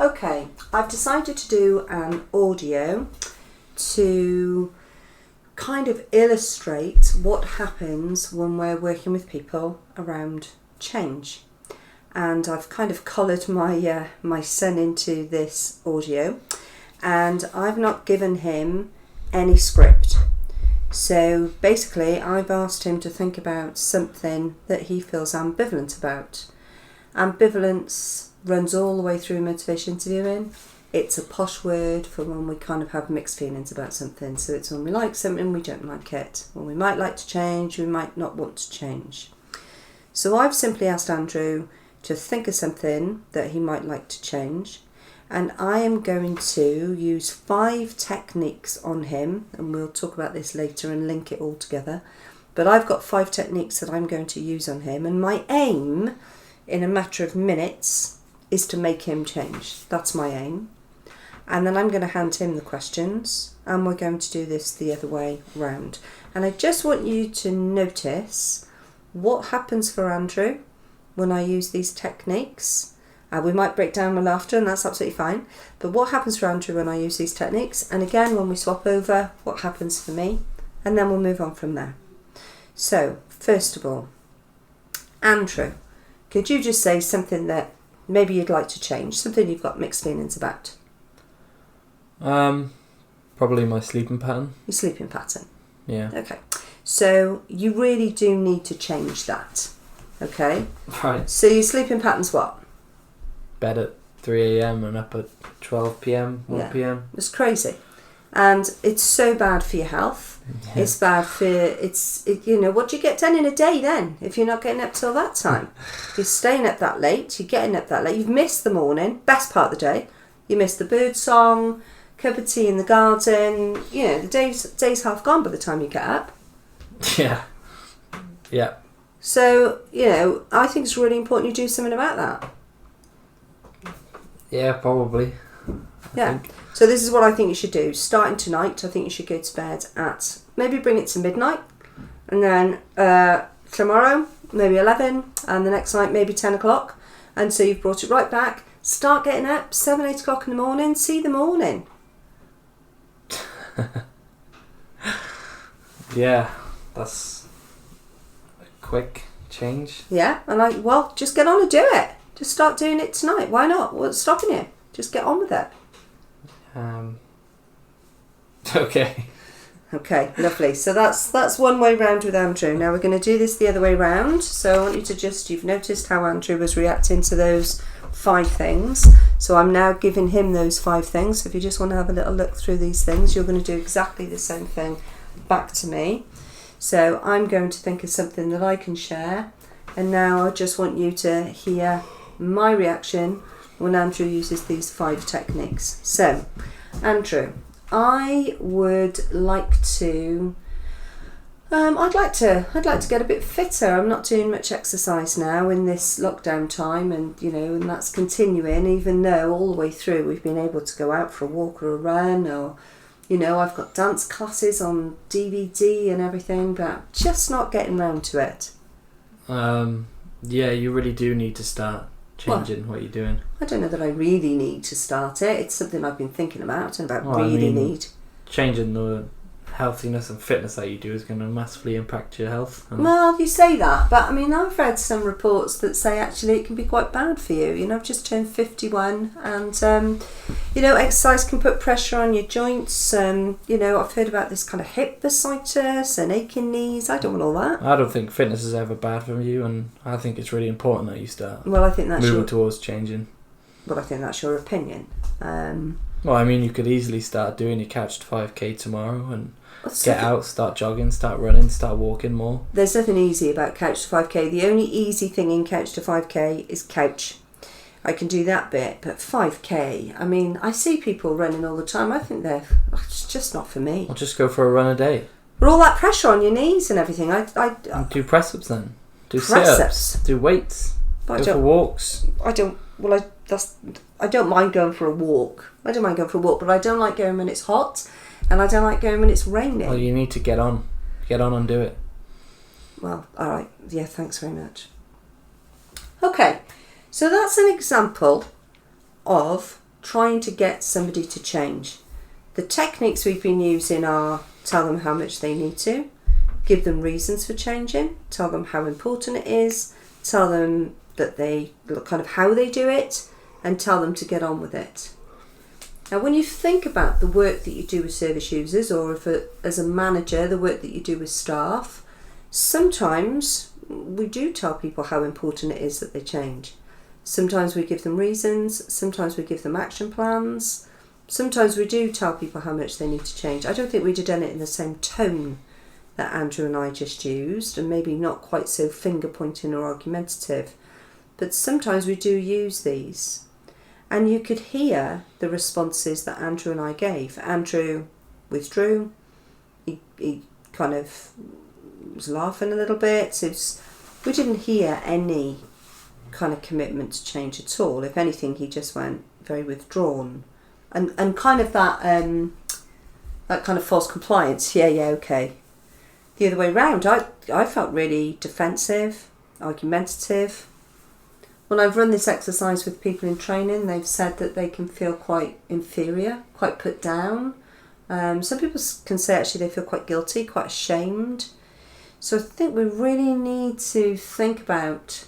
Okay, I've decided to do an audio to kind of illustrate what happens when we're working with people around change. And I've kind of collared my son into this audio, and I've not given him any script. So basically I've asked him to think about something that he feels ambivalent about. Ambivalence runs all the way through motivation interviewing. It's a posh word for when we kind of have mixed feelings about something. So it's when we like something, we don't like it. When we might like to change, we might not want to change. So I've simply asked Andrew to think of something that he might like to change. And I am going to use 5 techniques on him, and we'll talk about this later and link it all together. But I've got 5 techniques that I'm going to use on him, and my aim in a matter of minutes is to make him change. That's my aim. And then I'm going to hand him the questions, and we're going to do this the other way round. And I just want you to notice what happens for Andrew when I use these techniques. We might break down with laughter, and that's absolutely fine. But what happens for Andrew when I use these techniques? And again, when we swap over, what happens for me? And then we'll move on from there. So, first of all, Andrew, could you just say something that maybe you'd like to change? Something you've got mixed feelings about? Probably my sleeping pattern. Your sleeping pattern? Yeah. Okay. So, you really do need to change that. Okay? Right. So, your sleeping pattern's what? Bed at 3 a.m. and up at 12 p.m, 1 p.m. It's crazy. And it's so bad for your health. Yeah. It's bad for, what do you get done in a day then if you're not getting up till that time? You're staying up that late, you're getting up that late, you've missed the morning, best part of the day. You missed the bird song, cup of tea in the garden, the day's half gone by the time you get up. Yeah. Yeah. So, I think it's really important you do something about that. Yeah, probably. I think. So this is what I think you should do. Starting tonight, I think you should go to bed at, maybe bring it to midnight. And then tomorrow, maybe 11. And the next night, maybe 10 o'clock. And so you've brought it right back. Start getting up, 7, 8 o'clock in the morning. See the morning. Yeah, that's a quick change. Yeah, and just get on and do it. Just start doing it tonight. Why not? What's stopping you? Just get on with it. Okay. Okay, lovely. So that's one way round with Andrew. Now we're going to do this the other way round. So I want you to you've noticed how Andrew was reacting to those 5 things. So I'm now giving him those 5 things. So if you just want to have a little look through these things, you're going to do exactly the same thing back to me. So I'm going to think of something that I can share. And now I just want you to hear my reaction when Andrew uses these 5 techniques. So, Andrew, I would like to. I'd like to get a bit fitter. I'm not doing much exercise now in this lockdown time, and and that's continuing. Even though all the way through we've been able to go out for a walk or a run, or I've got dance classes on DVD and everything, but just not getting round to it. Yeah, you really do need to start changing what you're doing. I don't know that I really need to start it. It's something I've been thinking about and need. Changing the healthiness and fitness that you do is going to massively impact your health. Well, you say that, but I've read some reports that say actually it can be quite bad for you. I've just turned 51, and exercise can put pressure on your joints. I've heard about this kind of hip bursitis and aching knees. I don't want all that. I don't think fitness is ever bad for you, and I think it's really important that you start. Well, I think that's moving towards changing. Well, I think that's your opinion. Well, you could easily start doing your couch to 5k tomorrow and get out, start jogging, start running, start walking more. There's nothing easy about couch to 5k. The only easy thing in couch to 5k is couch. I can do that bit, but 5k, I see people running all the time. I think it's just not for me. I'll just go for a run a day. But all that pressure on your knees and everything, I do press-ups then. Do sit-ups. Do weights. Go for walks. I don't mind going for a walk. But I don't like going when it's hot, and I don't like going when it's raining. Well, you need to get on and do it. Well, all right. Yeah, thanks very much. Okay, so that's an example of trying to get somebody to change. The techniques we've been using are tell them how much they need to, give them reasons for changing, tell them how important it is, tell them that they kind of how they do it, and tell them to get on with it. Now, when you think about the work that you do with service users, or if as a manager, the work that you do with staff, sometimes we do tell people how important it is that they change. Sometimes we give them reasons, sometimes we give them action plans, sometimes we do tell people how much they need to change. I don't think we'd have done it in the same tone that Andrew and I just used, and maybe not quite so finger pointing or argumentative, but sometimes we do use these. And you could hear the responses that Andrew and I gave. Andrew withdrew, he kind of was laughing a little bit. We didn't hear any kind of commitment to change at all. If anything, he just went very withdrawn. And kind of that kind of false compliance, yeah, okay. The other way round, I felt really defensive, argumentative. When I've run this exercise with people in training, they've said that they can feel quite inferior, quite put down. Some people can say actually they feel quite guilty, quite ashamed. So I think we really need to think about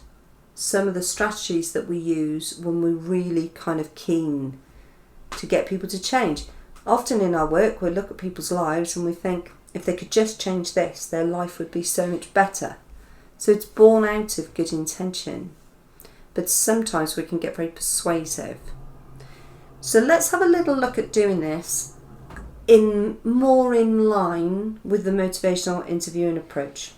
some of the strategies that we use when we're really kind of keen to get people to change. Often in our work, we look at people's lives and we think if they could just change this, their life would be so much better. So it's born out of good intention. But sometimes we can get very persuasive. So let's have a little look at doing this more in line with the motivational interviewing approach.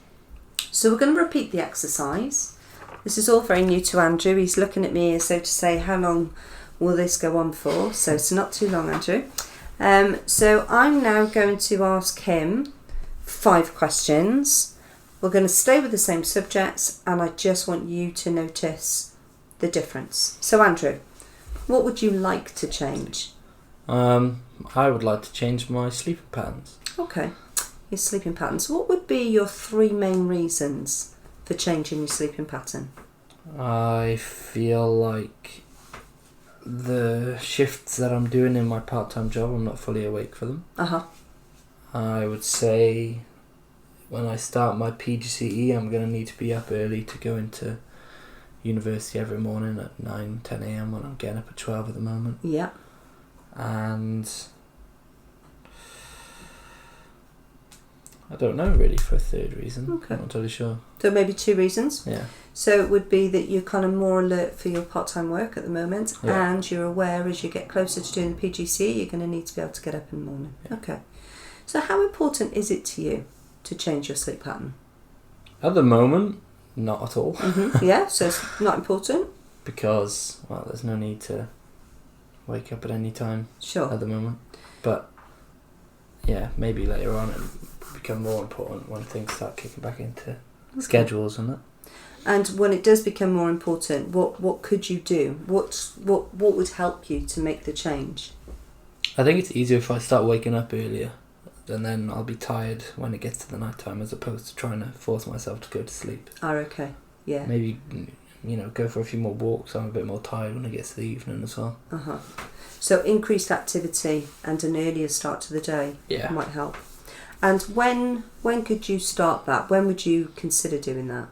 So we're going to repeat the exercise. This is all very new to Andrew. He's looking at me as though to say, how long will this go on for? So it's not too long, Andrew. So I'm now going to ask him 5 questions. We're going to stay with the same subjects, and I just want you to notice the difference. So Andrew, what would you like to change? I would like to change my sleeping patterns. Okay, your sleeping patterns. What would be your 3 main reasons for changing your sleeping pattern? I feel like the shifts that I'm doing in my part-time job, I'm not fully awake for them. I would say when I start my PGCE, I'm going to need to be up early to go into university every morning at 9-10 a.m. when I'm getting up at 12 at the moment. Yeah. And I don't know really for a 3rd reason. Okay. I'm not totally sure. So maybe 2 reasons? Yeah. So it would be that you're kind of more alert for your part-time work at the moment, yeah. And you're aware as you get closer to doing the PGCE, you're going to need to be able to get up in the morning. Yeah. Okay. So how important is it to you to change your sleep pattern? At the moment, not at all. Mm-hmm. Yeah, so it's not important? Because, well, there's no need to wake up at any time. Sure. At the moment. But, yeah, maybe later on it'll become more important when things start kicking back into schedules and that. And when it does become more important, what could you do? What would help you to make the change? I think it's easier if I start waking up earlier, and then I'll be tired when it gets to the night time, as opposed to trying to force myself to go to sleep. Okay. Yeah. Maybe, go for a few more walks. I'm a bit more tired when it gets to the evening as well. So increased activity and an earlier start to the day might help. And when could you start that? When would you consider doing that?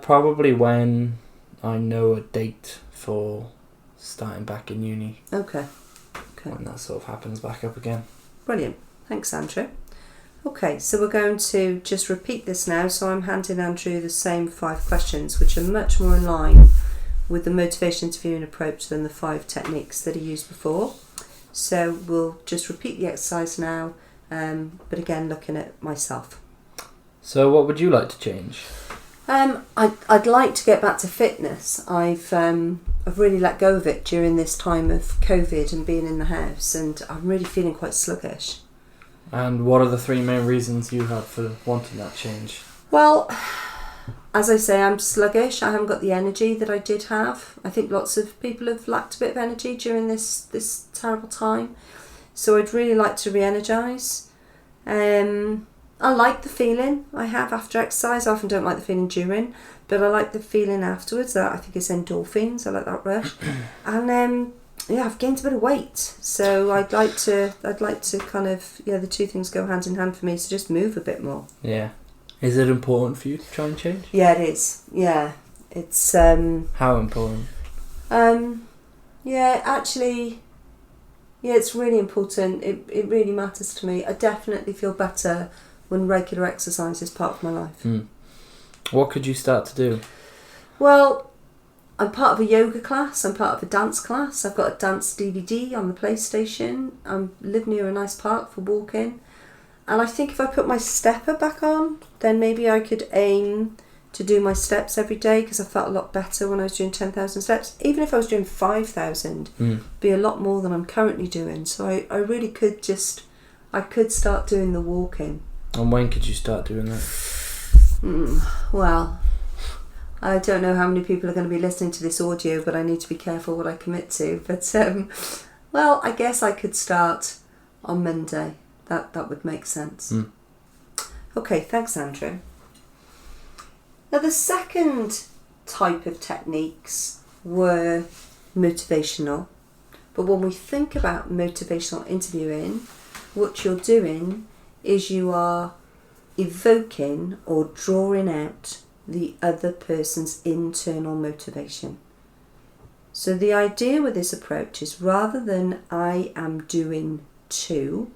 Probably when I know a date for starting back in uni. Okay. When that sort of happens back up again. Brilliant. Thanks, Andrew. Okay, so we're going to just repeat this now. So I'm handing Andrew the same 5 questions, which are much more in line with the motivation interviewing approach than the 5 techniques that he used before. So we'll just repeat the exercise now, but again, looking at myself. So what would you like to change? I'd like to get back to fitness. I've really let go of it during this time of COVID and being in the house, and I'm really feeling quite sluggish. And what are the 3 main reasons you have for wanting that change? Well, as I say, I'm sluggish. I haven't got the energy that I did have. I think lots of people have lacked a bit of energy during this terrible time. So I'd really like to re-energise. I like the feeling I have after exercise. I often don't like the feeling during, but I like the feeling afterwards. That I think it's endorphins. I like that rush, and I've gained a bit of weight, so I'd like to kind of the two things go hand in hand for me. So just move a bit more. Yeah, is it important for you to try and change? Yeah, it is. Yeah, it's how important? Actually. Yeah, it's really important. It really matters to me. I definitely feel better when regular exercise is part of my life. What could you start to do? Well, I'm part of a yoga class. I'm part of a dance class. I've got a dance DVD on the PlayStation. I live near a nice park for walking. And I think if I put my stepper back on, then maybe I could aim to do my steps every day, because I felt a lot better when I was doing 10,000 steps. Even if I was doing 5,000, be a lot more than I'm currently doing. So I really could I could start doing the walking. And when could you start doing that? Well, I don't know how many people are going to be listening to this audio, but I need to be careful what I commit to. But, well, I guess I could start on Monday. That would make sense. Okay, thanks, Andrew. Now, the second type of techniques were motivational. But when we think about motivational interviewing, what you're doing is you are evoking or drawing out the other person's internal motivation. So the idea with this approach is, rather than I am doing to,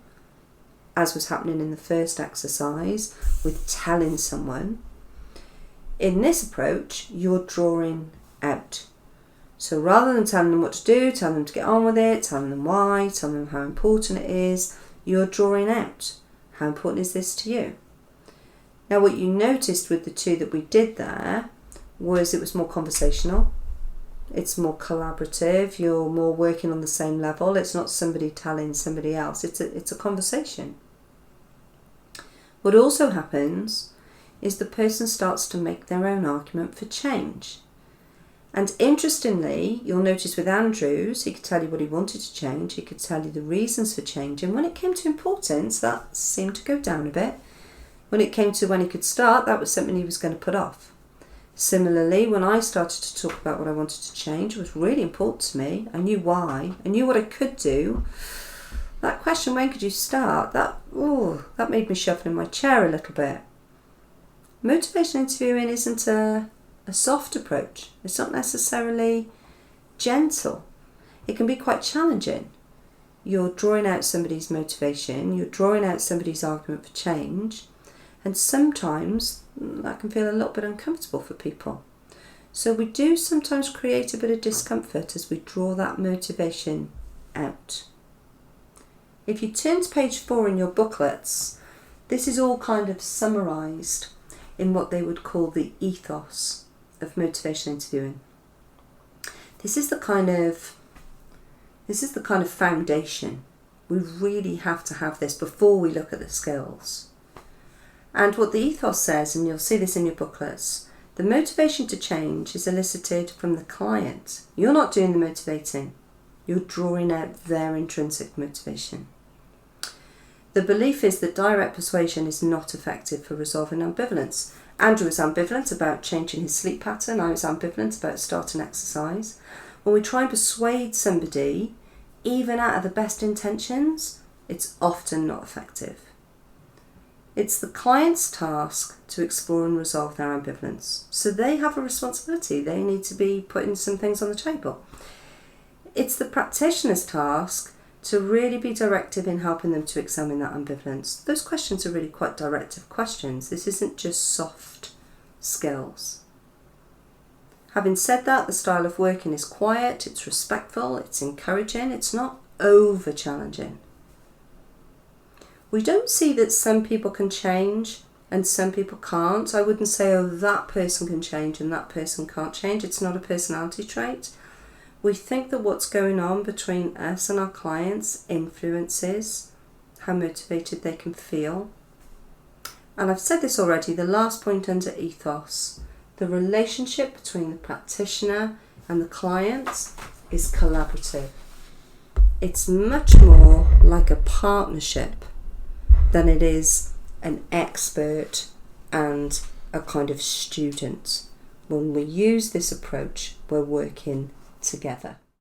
as was happening in the first exercise with telling someone, in this approach, you're drawing out. So rather than telling them what to do, telling them to get on with it, telling them why, telling them how important it is, you're drawing out. How important is this to you? Now, what you noticed with the two that we did there was it was more conversational. It's more collaborative. You're more working on the same level. It's not somebody telling somebody else. It's a conversation. What also happens is the person starts to make their own argument for change. And interestingly, you'll notice with Andrews, he could tell you what he wanted to change, he could tell you the reasons for change, and when it came to importance, that seemed to go down a bit. When it came to when he could start, that was something he was going to put off. Similarly, when I started to talk about what I wanted to change, it was really important to me. I knew why, I knew what I could do. That question, when could you start, that made me shuffle in my chair a little bit. Motivational interviewing isn't a soft approach. It's not necessarily gentle. It can be quite challenging. You're drawing out somebody's motivation, you're drawing out somebody's argument for change, and sometimes that can feel a little bit uncomfortable for people. So we do sometimes create a bit of discomfort as we draw that motivation out. If you turn to page 4 in your booklets, this is all kind of summarised in what they would call the ethos of motivational interviewing. This is the kind of foundation. We really have to have this before we look at the skills. And what the ethos says, and you'll see this in your booklets, the motivation to change is elicited from the client. You're not doing the motivating. You're drawing out their intrinsic motivation. The belief is that direct persuasion is not effective for resolving ambivalence. Andrew was ambivalent about changing his sleep pattern. I was ambivalent about starting exercise. When we try and persuade somebody, even out of the best intentions, it's often not effective. It's the client's task to explore and resolve their ambivalence. So they have a responsibility. They need to be putting some things on the table. It's the practitioner's task to really be directive in helping them to examine that ambivalence. Those questions are really quite directive questions. This isn't just soft skills. Having said that, the style of working is quiet, it's respectful, it's encouraging, it's not over challenging. We don't see that some people can change and some people can't. I wouldn't say, that person can change and that person can't change. It's not a personality trait. We think that what's going on between us and our clients influences how motivated they can feel. And I've said this already, the last point under ethos, the relationship between the practitioner and the client is collaborative. It's much more like a partnership than it is an expert and a kind of student. when we use this approach, we're working together.